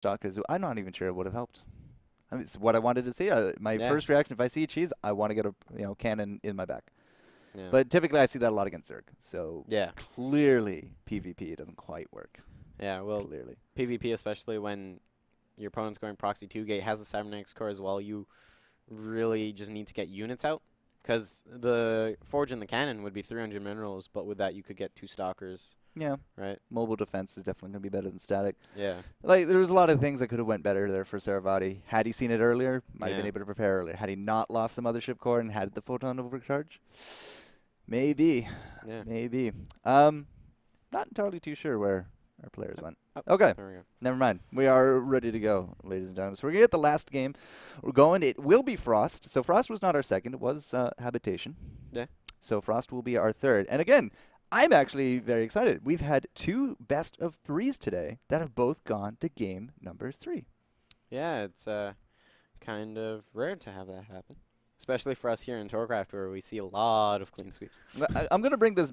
Stalkers. I'm not even sure it would have helped. I mean, it's what I wanted to see. My Yeah. first reaction, if I see a cheese, I want to get a cannon in my back. Yeah. But typically, I see that a lot against Zerg. So yeah. clearly, PvP doesn't quite work. Yeah. Well, Clearly. PvP, especially when your opponent's going proxy 2 gate, has the cybernetics core as well, you really just need to get units out. Because the Forge and the Cannon would be 300 minerals, but with that you could get 2 Stalkers, Yeah. right? Mobile defense is definitely going to be better than static. Yeah. Like, there was a lot of things that could have went better there for SaroVati. Had he seen it earlier, might have been Yeah. able to prepare earlier. Had he not lost the mothership core and had the photon overcharge, maybe. Yeah. Maybe. Not entirely too sure where our players went. Oh, Okay. there we go. Never mind. We are ready to go, ladies and gentlemen. So we're going to get the last game. We're going. It will be Frost. So Frost was not our second. It was Habitation. Yeah. So Frost will be our third. And again, I'm actually very excited. We've had 2 best of 3s today that have both gone to game number 3. Yeah, it's kind of rare to have that happen. Especially for us here in Torcraft, where we see a lot of clean sweeps. I'm going to bring this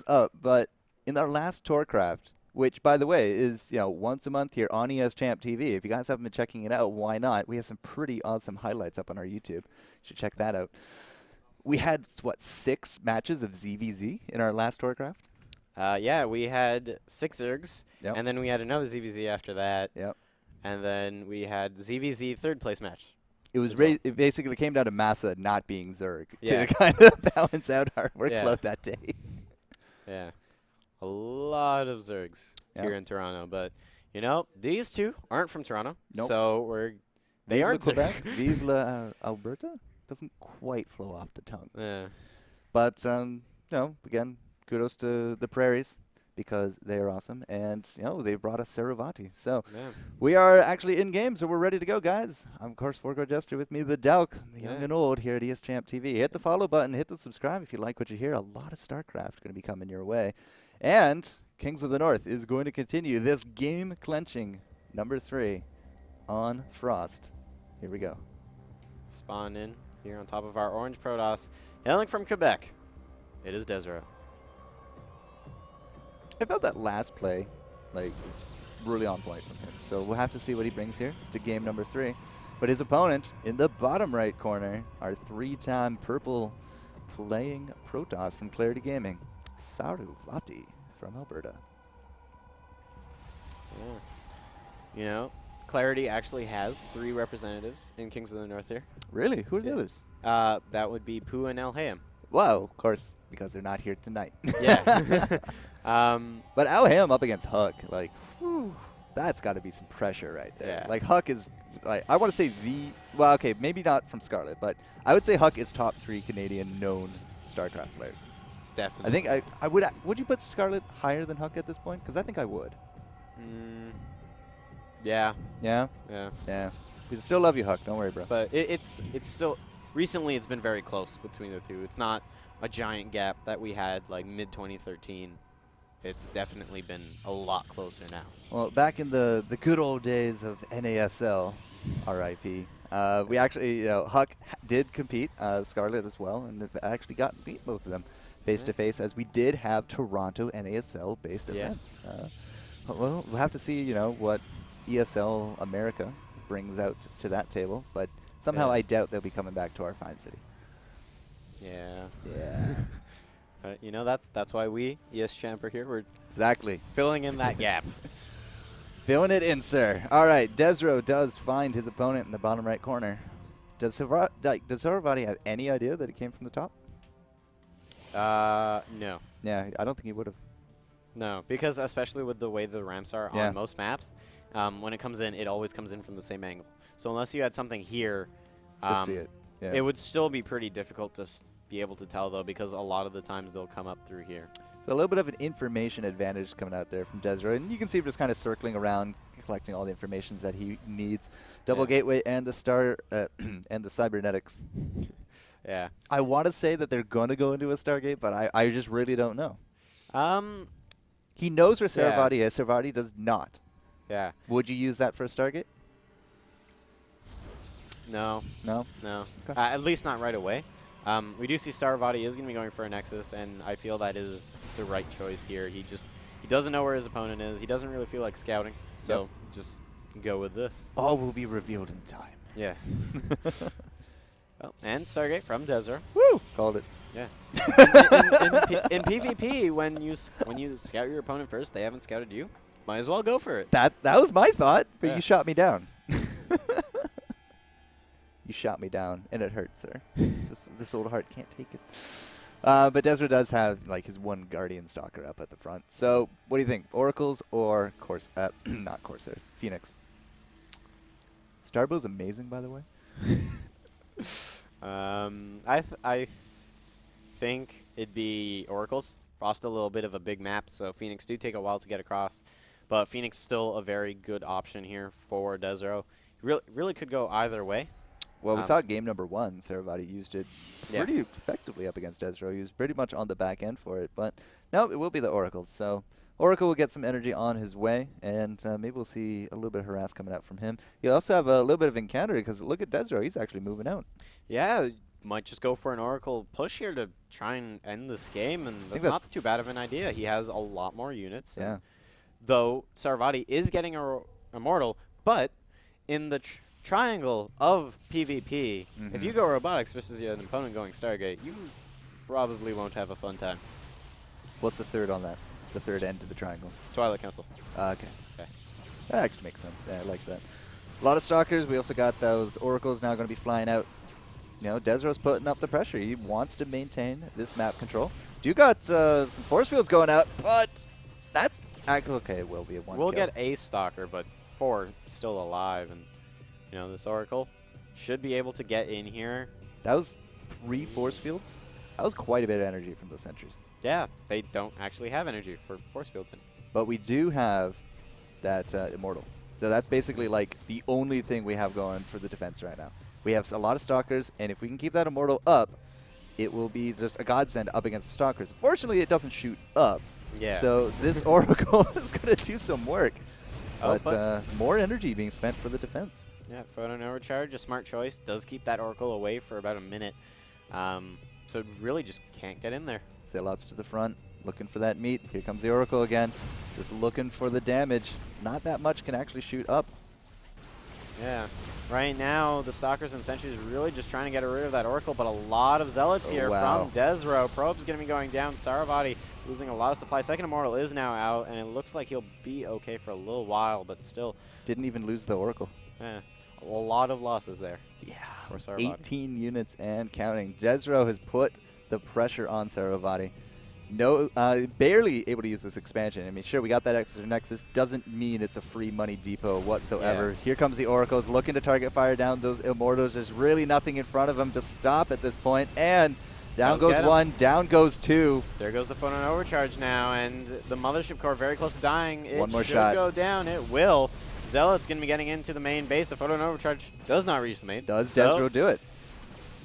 up, but in our last Torcraft, which, by the way, is once a month here on ESChamp TV. If you guys haven't been checking it out, why not? We have some pretty awesome highlights up on our YouTube. You should check that out. We had, 6 matches of ZVZ in our last Torcraft? Yeah, we had 6 Zergs, Yep. and then we had another ZVZ after that. Yep. And then we had ZVZ third place match. It was as well. it basically came down to Massa not being Zerg Yeah. to kind of balance out our workload Yeah. that day. Yeah. A lot of Zergs Yep. here in Toronto, but these 2 aren't from Toronto. Nope. So they Vive aren't la Quebec, Zerg. Vive la Alberta? Doesn't quite flow off the tongue. Yeah. But again, kudos to the Prairies because they are awesome, and they brought us CG.SaroVati. So Yeah. we are actually in game, so we're ready to go, guys. I'm of course Forgo Jester, with me the Delk, the young Yeah. and old here at ESChamp TV. Hit the follow button, hit the subscribe if you like what you hear. A lot of StarCraft going to be coming your way, and Kings of the North is going to continue this game clenching number 3 on Frost. Here we go. Spawn in here on top of our orange Protoss. Hailing from Quebec, it is desRow. I felt that last play, was really on point from him. So we'll have to see what he brings here to game number 3. But his opponent in the bottom right corner, our 3-time purple playing Protoss from Clarity Gaming, CG.SaroVati from Alberta. Yeah. Clarity actually has 3 representatives in Kings of the North here. Really? Who are the Yeah. others? That would be Pooh and El Hayam. Wow, of course, because they're not here tonight. Yeah. But Al Ham up against Huck, whew, that's got to be some pressure right there. Yeah. Huck is, I want to say well, okay, maybe not from Scarlet, but I would say Huck is top 3 Canadian known StarCraft players. Definitely. I think I would you put Scarlet higher than Huck at this point? Because I think I would. Yeah. Yeah? Yeah. Yeah. We still love you, Huck. Don't worry, bro. But it's still recently it's been very close between the 2. It's not a giant gap that we had mid 2013. It's definitely been a lot closer now. Well, back in the good old days of NASL, RIP, we actually, Huck did compete, Scarlet as well, and actually beat both of them face-to-face, as we did have Toronto NASL-based events. Well, we'll have to see, what ESL America brings out to that table, but somehow I doubt they'll be coming back to our fine city. Yeah. Yeah. But that's why we ESChamp are here. We're Exactly. filling in that gap. Filling it in, sir. All right, desRow does find his opponent in the bottom right corner. Does CaroVati have any idea that it came from the top? No. Yeah, I don't think he would have. No, because especially with the way the ramps are Yeah. on most maps, when it comes in, it always comes in from the same angle. So unless you had something here, To see it. Yeah. it would still be pretty difficult to be able to tell, though, because a lot of the times they'll come up through here. So a little bit of an information advantage coming out there from desRow, and you can see him just kind of circling around, collecting all the information that he needs. Double gateway and the star and the cybernetics. Yeah. I want to say that they're going to go into a Stargate, but I just really don't know. He knows where CaroVati is. CaroVati does not. Yeah. Would you use that for a Stargate? No. No? No. Okay. At least not right away. We do see CaroVati is going to be going for a Nexus, and I feel that is the right choice here. He doesn't know where his opponent is. He doesn't really feel like scouting, so just go with this. All will be revealed in time. Yes. Oh, and Stargate from desRow. Woo! Called it. Yeah. in PvP, when you scout your opponent first, they haven't scouted you. Might as well go for it. That was my thought, but Yeah. you shot me down. You shot me down, and it hurts, sir. This old heart can't take it. But desRow does have like his one Guardian Stalker up at the front. So what do you think? Oracles or not Corsairs? Phoenix. Starbow's amazing, by the way. I think it'd be Oracles. Frost a little bit of a big map, so Phoenix do take a while to get across. But Phoenix still a very good option here for desRow. Really could go either way. Well, we saw game number 1. CG.SaroVati used it pretty effectively up against desRow. He was pretty much on the back end for it. But no, it will be the Oracles. So Oracle will get some energy on his way, and maybe we'll see a little bit of harass coming out from him. He'll also have a little bit of encounter because look at desRow. He's actually moving out. Yeah, might just go for an Oracle push here to try and end this game, and that's not too bad of an idea. He has a lot more units. Yeah. Though CG.SaroVati is getting a Immortal, but in the triangle of PvP, if you go Robotics versus an opponent going Stargate, you probably won't have a fun time. What's the third on that? The third end of the triangle? Twilight Council. Okay. That actually makes sense. Yeah, I like that. A lot of Stalkers. We also got those Oracles now going to be flying out. You know, desRow's putting up the pressure. He wants to maintain this map control. You got some force fields going out, but that's okay. It will be a one. We'll get a Stalker, but 4 still alive, and you know this Oracle should be able to get in here. That was 3 force fields. That was quite a bit of energy from those sentries. Yeah, they don't actually have energy for force fields in. But we do have that Immortal. So that's basically like the only thing we have going for the defense right now. We have a lot of Stalkers, and if we can keep that Immortal up, it will be just a godsend up against the Stalkers. Fortunately, it doesn't shoot up. Yeah. So this Oracle is going to do some work. Oh, But more energy being spent for the defense. Yeah, Photon Overcharge, a smart choice. Does keep that Oracle away for about a minute. So really just can't get in there. Zealots to the front, looking for that meat. Here comes the Oracle again. Just looking for the damage. Not that much can actually shoot up. Yeah. Right now, the Stalkers and Sentries really just trying to get rid of that Oracle, but a lot of Zealots here from desRow. Probe's going to be going down. CG.SaroVati losing a lot of supply. Second Immortal is now out, and it looks like he'll be okay for a little while, but still. Didn't even lose the Oracle. Yeah. A lot of losses there. Yeah. For CG.SaroVati. 18 units and counting. desRow has put the pressure on CG.SaroVati. No, barely able to use this expansion. I mean, sure, we got that extra Nexus. Doesn't mean it's a free money depot whatsoever. Yeah. Here comes the Oracles looking to target fire down those Immortals. There's really nothing in front of them to stop at this point. And down goes 1, down goes 2. There goes the Photon Overcharge now, and the Mothership Core very close to dying. It One more should shot. go down. It will. Zealot's going to be getting into the main base. The Photon Overcharge does not reach the main. Does so desRow do it?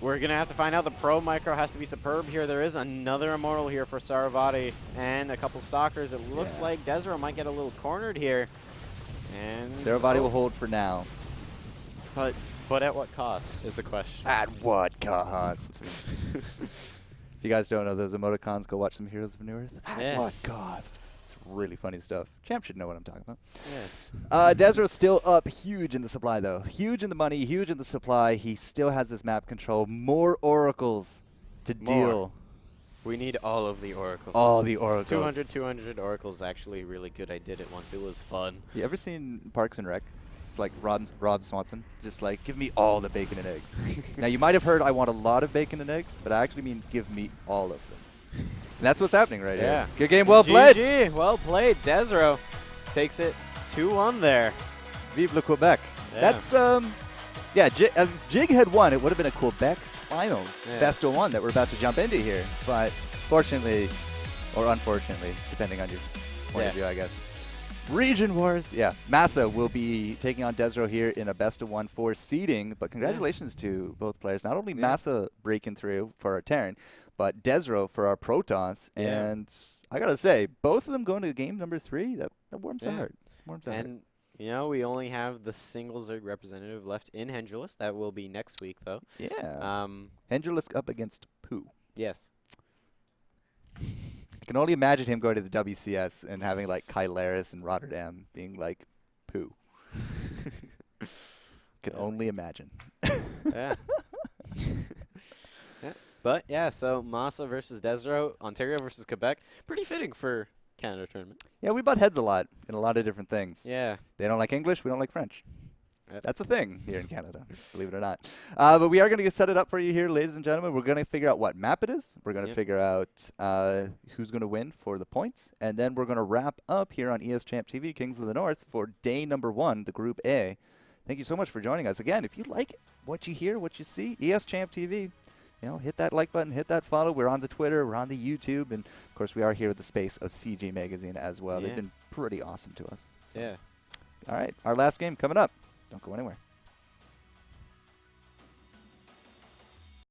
we're going to have to find out. The Pro Micro has to be superb here. There is another Immortal here for CG.SaroVati and a couple Stalkers. It looks like desRow might get a little cornered here. And CG.SaroVati will hold for now. But at what cost is the question. At what cost? If you guys don't know those emoticons, go watch some Heroes of New Earth. At what cost? It's really funny stuff. Champ should know what I'm talking about. Yeah. desRow's still up huge in the supply, though. Huge in the money, huge in the supply. He still has this map control. More Oracles to deal. We need all of the Oracles. All the Oracles. 200 Oracles actually really good. I did it once. It was fun. You ever seen Parks and Rec? It's like Rob Swanson. Just like, give me all the bacon and eggs. Now, you might have heard I want a lot of bacon and eggs, but I actually mean give me all of them. And that's what's happening right here. Good game, well played. GG, well played. desRow takes it 2-1 there. Vive le Quebec. Yeah. That's, if Jig had won, it would have been a Quebec Finals best of 1 that we're about to jump into here. But fortunately, or unfortunately, depending on your point of view, I guess. Region Wars. Yeah, Massa will be taking on desRow here in a best of 1 for seeding. But congratulations to both players. Not only Massa breaking through for our Terran, but desRow for our Protoss. And I got to say, both of them going to game number 3, that warms the heart. Warms the heart. And, you know, we only have the single Zerg representative left in Hendrulus. That will be next week, though. Yeah. Hendrulus up against Pooh. Yes. I can only imagine him going to the WCS and having, like, Kylaris and Rotterdam being like, Pooh. Can only imagine. Yeah. Yeah. But yeah, so Massa versus desRow, Ontario versus Quebec, pretty fitting for Canada tournament. Yeah, we butt heads a lot in a lot of different things. Yeah. They don't like English, we don't like French. Yep. That's a thing here in Canada, believe it or not. But we are going to set it up for you here, ladies and gentlemen. We're going to figure out what map it is. We're going to figure out who's going to win for the points. And then we're going to wrap up here on ESChamp TV, Kings of the North, for day number 1, the Group A. Thank you so much for joining us. Again, if you like what you hear, what you see, ESChamp TV, hit that like button, hit that follow. We're on the Twitter, we're on the YouTube, and, of course, we are here at the space of CG Magazine as well. Yeah. They've been pretty awesome to us. So. Yeah. All right, our last game coming up. Don't go anywhere.